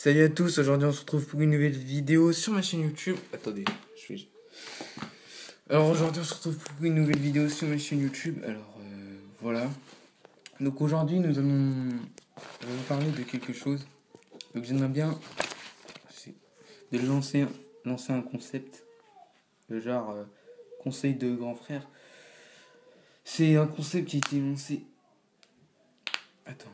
Salut à tous, aujourd'hui on se retrouve pour une nouvelle vidéo sur ma chaîne YouTube. Attendez, je vais... Alors aujourd'hui on se retrouve pour une nouvelle vidéo sur ma chaîne YouTube. Alors voilà. Donc aujourd'hui je vais vous parler de quelque chose. Donc j'aimerais bien de lancer un concept. Le genre conseil de grand frère. C'est un concept qui a été lancé... Attends.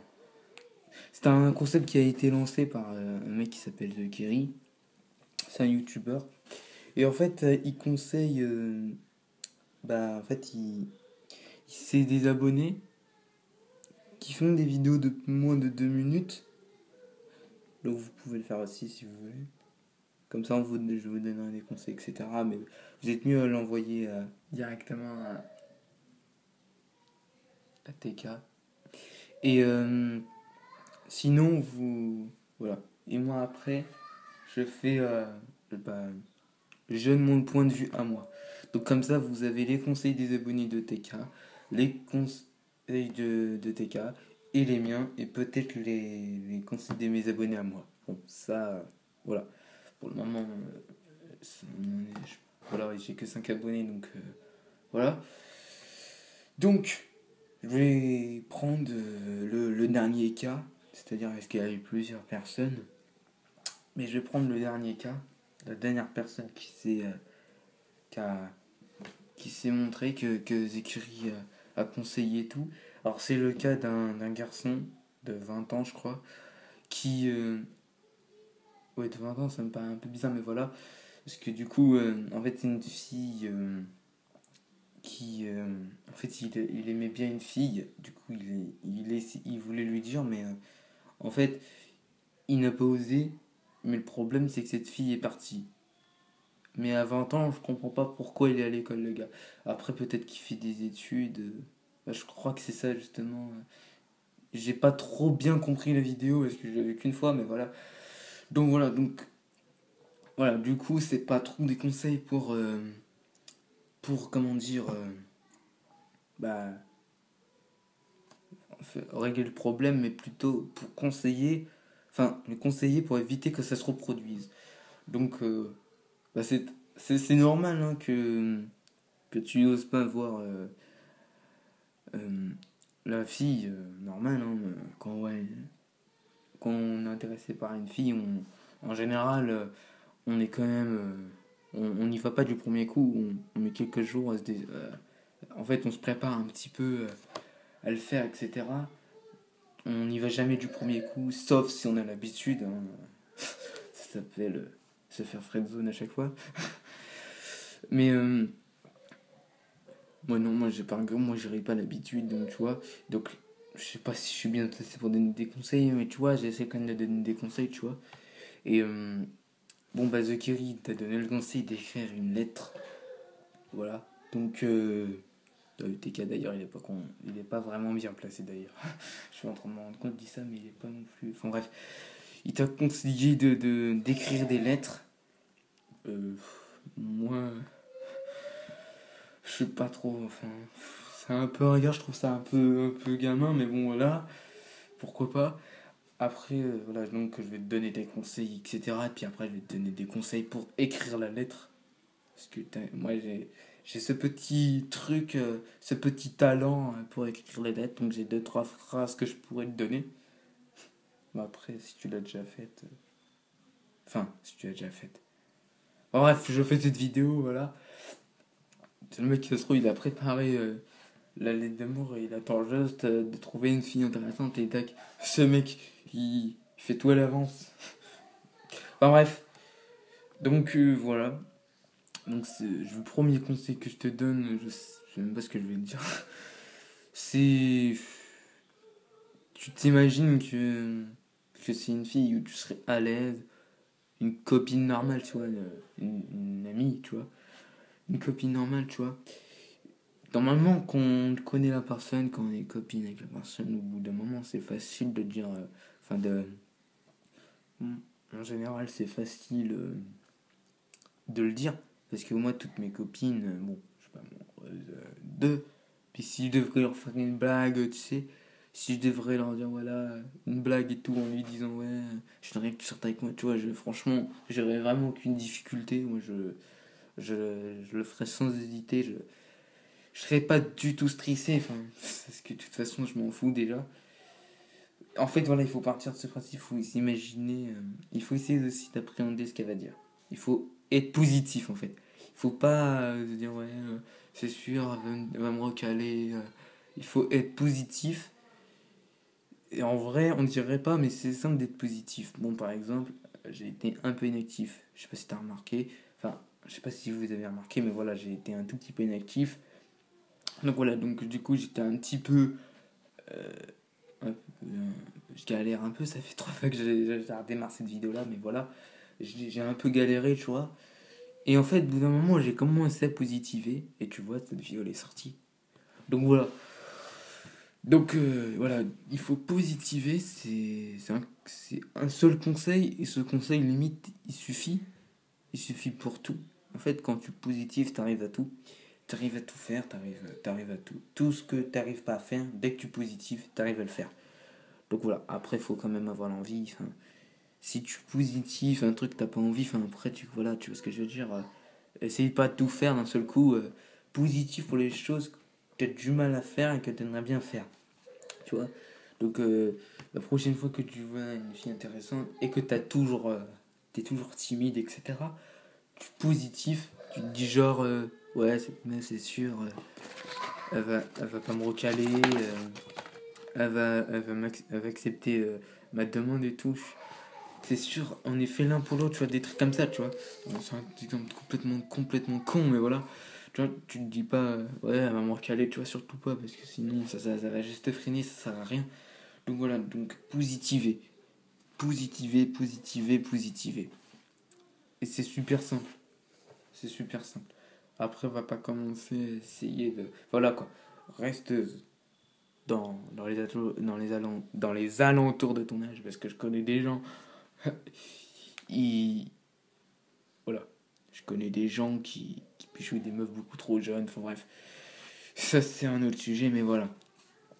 C'est un concept qui a été lancé par un mec qui s'appelle The Kerry. C'est un YouTuber. Et en fait, il conseille... en fait, c'est des abonnés qui font des vidéos de moins de 2 minutes. Donc vous pouvez le faire aussi si vous voulez. Comme ça, je vous donnerai des conseils, etc. Mais vous êtes mieux à l'envoyer directement à TK. Et sinon, vous... Voilà. Et moi, après, je fais... je donne mon point de vue à moi. Donc comme ça, vous avez les conseils des abonnés de TK, les conseils de TK et les miens, et peut-être les conseils de mes abonnés à moi. Bon, ça, voilà. Pour le moment, voilà, j'ai que 5 abonnés, donc voilà. Donc, je vais prendre le dernier cas, c'est-à-dire est-ce qu'il y a eu plusieurs personnes, mais je vais prendre le dernier cas, la dernière personne qui s'est montré que Zekiri a conseillé tout. Alors c'est le cas d'un garçon de 20 ans je crois, qui... ouais, de 20 ans ça me paraît un peu bizarre, mais voilà. Parce que du coup, en fait c'est une fille qui... en fait il aimait bien une fille, du coup il voulait lui dire, mais en fait il n'a pas osé. Mais le problème c'est que cette fille est partie. Mais à 20 ans, je comprends pas pourquoi il est à l'école, le gars. Après, peut-être qu'il fait des études. Je crois que c'est ça, justement. J'ai pas trop bien compris la vidéo parce que je l'ai vu qu'une fois, mais voilà. Donc voilà, du coup, c'est pas trop des conseils pour comment dire, bah, régler le problème, mais plutôt pour conseiller, enfin, le conseiller pour éviter que ça se reproduise. Donc, bah, c'est normal hein, que tu oses pas voir la fille, normale, hein, quand on est intéressé par une fille, en général, on est quand même. On n'y va pas du premier coup, on met quelques jours en fait, on se prépare un petit peu à le faire, etc. On n'y va jamais du premier coup, sauf si on a l'habitude. Hein. Ça s'appelle se faire friendzone à chaque fois. Mais moi j'ai pas moi j'aurais pas l'habitude, donc tu vois. Donc je sais pas si je suis bien placé pour donner des conseils, mais tu vois, j'essaie quand même de donner des conseils, tu vois. Et bon, bah, The Kerry t'a donné le conseil d'écrire une lettre. Voilà. Donc, TK d'ailleurs, il est pas vraiment bien placé d'ailleurs. Je suis en train de me rendre compte, de ça, mais il est pas non plus. Enfin bref, il t'a conseillé d'écrire des lettres. Moi, je sais pas trop. Enfin, c'est un peu regard, je trouve ça un peu gamin, mais bon, voilà. Pourquoi pas. Après, voilà, donc je vais te donner des conseils, etc. Et puis après, je vais te donner des conseils pour écrire la lettre. Parce que moi, j'ai ce petit truc, ce petit talent pour écrire les lettres. Donc j'ai deux, trois phrases que je pourrais te donner. Mais après, si tu l'as déjà faite... Enfin, si tu l'as déjà faite. Bon, bref, je fais cette vidéo, voilà. C'est le mec qui se trouve, il a préparé la lettre d'amour et il attend juste de trouver une fille intéressante et tac. Ce mec, il fait tout à l'avance. Enfin bref. Donc voilà. Donc c'est le premier conseil que je te donne, je sais même pas ce que je vais te dire. C'est... Tu t'imagines que c'est une fille où tu serais à l'aise, une copine normale, tu vois, une amie, tu vois. Une copine normale, tu vois. Normalement, quand on connaît la personne, quand on est copine avec la personne, au bout d'un moment, c'est facile de dire... Enfin, en général, c'est facile de le dire. Parce que moi, toutes mes copines, bon, je sais pas, deux. Puis si je devrais leur faire une blague, tu sais, si je devrais leur dire, voilà, une blague et tout, en lui disant, ouais, je voudrais que tu sortes avec moi, tu vois, franchement, j'aurais vraiment aucune difficulté. Moi, je le ferais sans hésiter. Je serais pas du tout stressé, enfin, parce que de toute façon, je m'en fous déjà. En fait, voilà, il faut partir de ce principe, il faut s'imaginer, il faut essayer aussi d'appréhender ce qu'elle va dire. Il faut être positif, en fait. Il faut pas se dire, ouais, c'est sûr, elle va me recaler. Il faut être positif. Et en vrai, on ne dirait pas, mais c'est simple d'être positif. Bon, par exemple, j'ai été un peu inactif. Je sais pas si tu as remarqué. Enfin, je sais pas si vous avez remarqué, mais voilà, j'ai été un tout petit peu inactif. Donc voilà, donc du coup, j'étais un petit peu. euh, je galère un peu, ça fait 3 fois que j'ai redémarré cette vidéo-là, mais voilà. J'ai un peu galéré, tu vois. Et en fait, au bout d'un moment, j'ai commencé à positiver. Et tu vois, cette vidéo elle est sortie. Donc voilà. Donc voilà, il faut positiver, c'est un seul conseil, et ce conseil limite, il suffit pour tout. En fait, quand tu positives, t'arrives à tout. T'arrives à tout faire, t'arrives à tout. Tout ce que t'arrives pas à faire, dès que tu positives, t'arrives à le faire. Donc voilà, après, il faut quand même avoir l'envie. Enfin, si tu positives un truc que t'as pas envie, enfin, après, voilà, tu vois ce que je veux dire. Essaye pas de tout faire d'un seul coup. Positif pour les choses que t'as du mal à faire et que t'aimerais bien faire. Tu vois. Donc la prochaine fois que tu vois une fille intéressante et que t'es toujours timide, etc., tu positif, tu te dis genre ouais, mais c'est sûr, elle va pas me recaler, elle va accepter ma demande et tout. C'est sûr, on est fait l'un pour l'autre, tu vois, des trucs comme ça, tu vois. Bon, c'est un exemple complètement con, mais voilà. Tu vois, tu te dis pas, ouais, elle va me recaler, tu vois, surtout pas, parce que sinon, ça va juste te freiner, ça sert à rien. Donc voilà, donc positiver. Positiver. Et c'est super simple. C'est super simple. Après, on va pas commencer à essayer de. Voilà quoi. Reste dans les alentours de ton âge. Parce que je connais des gens. ils, voilà. Je connais des gens qui pichouillent des meufs beaucoup trop jeunes. Enfin bref. Ça, c'est un autre sujet, mais voilà.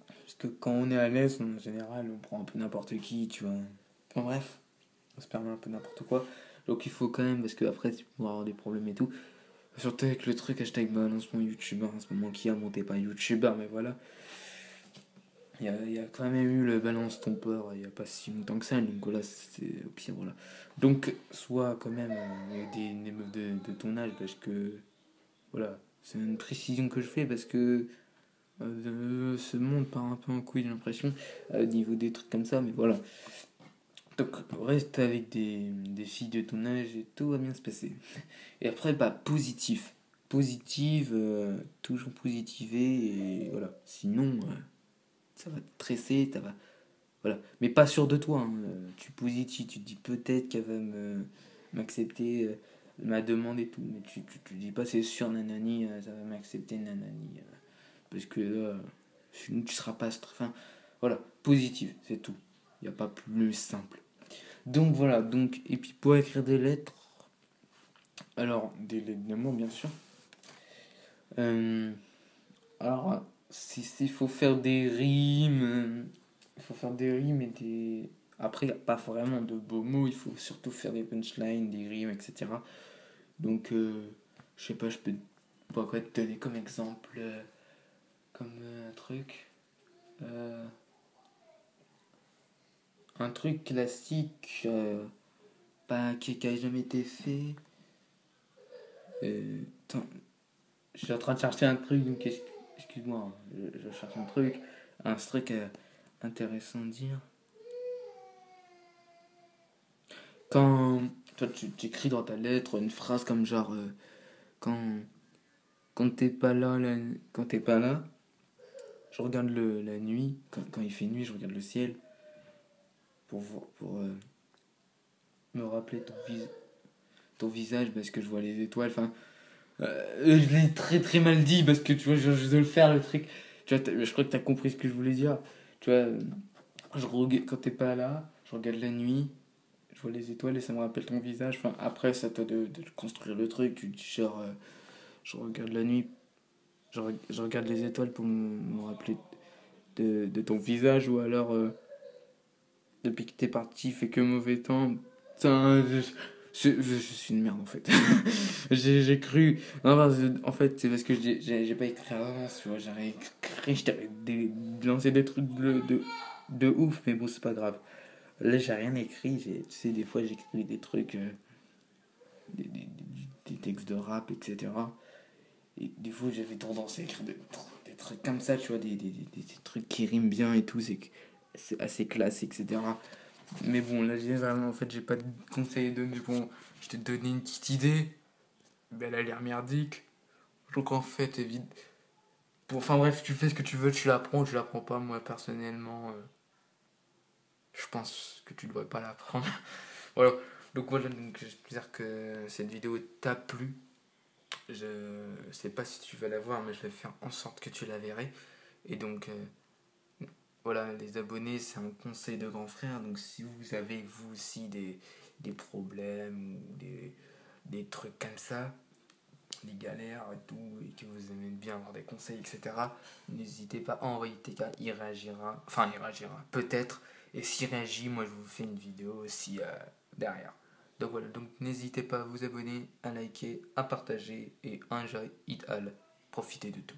Parce que quand on est à l'aise, en général, on prend un peu n'importe qui, tu vois. Enfin bref. On se permet un peu n'importe quoi. Donc il faut quand même, parce que après tu pourras avoir des problèmes et tout. Surtout avec le truc hashtag balancement youtubeur en ce moment qui a monté pas youtubeur, mais voilà. Il y a quand même eu le balance ton peur il n'y a pas si longtemps que ça, donc voilà, c'est au pire, voilà. Donc, soit quand même avec des meufs de ton âge, parce que voilà, c'est une précision que je fais parce que ce monde part un peu en couille, j'ai l'impression, au niveau des trucs comme ça, mais voilà. Donc reste avec des filles de ton âge et tout va bien se passer. Et après, bah, positif. Positive, toujours positiver et voilà. Sinon, ça va te stresser, ça va. Voilà. Mais pas sûr de toi, hein. Tu positives, tu te dis peut-être qu'elle va m'accepter ma demande et tout. Mais tu dis pas c'est sûr, nanani, ça va m'accepter, nanani. Parce que sinon tu seras pas stressé. Enfin, voilà. Positive, c'est tout. Il n'y a pas plus simple. Donc voilà, donc, et puis pour écrire des lettres, alors des lettres d'amour bien sûr. Euh, alors, s'il faut faire des rimes, il faut faire des rimes et des. Après, il n'y a pas vraiment de beaux mots, il faut surtout faire des punchlines, des rimes, etc. Donc, je sais pas, je peux pas quoi te donner comme exemple, comme euh, un truc classique, pas qui a jamais été fait. Attends, je suis en train de chercher un truc, donc excuse-moi, hein, je cherche un truc intéressant à dire. Quand toi tu écris dans ta lettre une phrase comme genre quand quand t'es pas là, je regarde la nuit, quand il fait nuit, je regarde le ciel pour me rappeler ton visage parce que je vois les étoiles. Enfin, je l'ai très très mal dit parce que tu vois, je dois le faire le truc. Tu vois, je crois que t'as compris ce que je voulais dire. Tu vois, quand t'es pas là, je regarde la nuit, je vois les étoiles et ça me rappelle ton visage. Enfin, après, c'est à toi de construire le truc. Tu dis genre, je regarde la nuit, je regarde les étoiles pour me rappeler de ton visage, ou alors depuis que t'es parti, il fait que mauvais temps. Putain, je suis une merde en fait. J'ai cru. Non, en fait, c'est parce que j'ai pas écrit à l'avance, tu vois. J'aurais écrit, je t'avais lancé des trucs de ouf, mais bon, c'est pas grave. Là, j'ai rien écrit. Tu sais, des fois, j'écris des trucs, des textes de rap, etc. Et des fois, j'avais tendance à écrire des trucs comme ça, tu vois, des trucs qui riment bien et tout. C'est assez classe, etc. Mais bon, là, vraiment, en fait, j'ai pas de conseils à donner. Bon, je t'ai donné une petite idée, mais elle a l'air merdique. Donc, en fait, évite. Enfin, bref, tu fais ce que tu veux, tu l'apprends ou tu l'apprends pas. Moi, personnellement, je pense que tu devrais pas l'apprendre. Voilà. Donc, voilà, donc, je veux dire que cette vidéo t'a plu. Je sais pas si tu vas la voir, mais je vais faire en sorte que tu la verrais. Et donc, voilà, les abonnés, c'est un conseil de grand frère. Donc, si vous avez, vous aussi, des problèmes ou des trucs comme ça, des galères et tout, et que vous aimez bien avoir des conseils, etc., n'hésitez pas à envoyer TK, il réagira. Enfin, il réagira, peut-être. Et s'il réagit, moi, je vous fais une vidéo aussi derrière. Donc voilà, donc n'hésitez pas à vous abonner, à liker, à partager et un joy it all. Profitez de tout.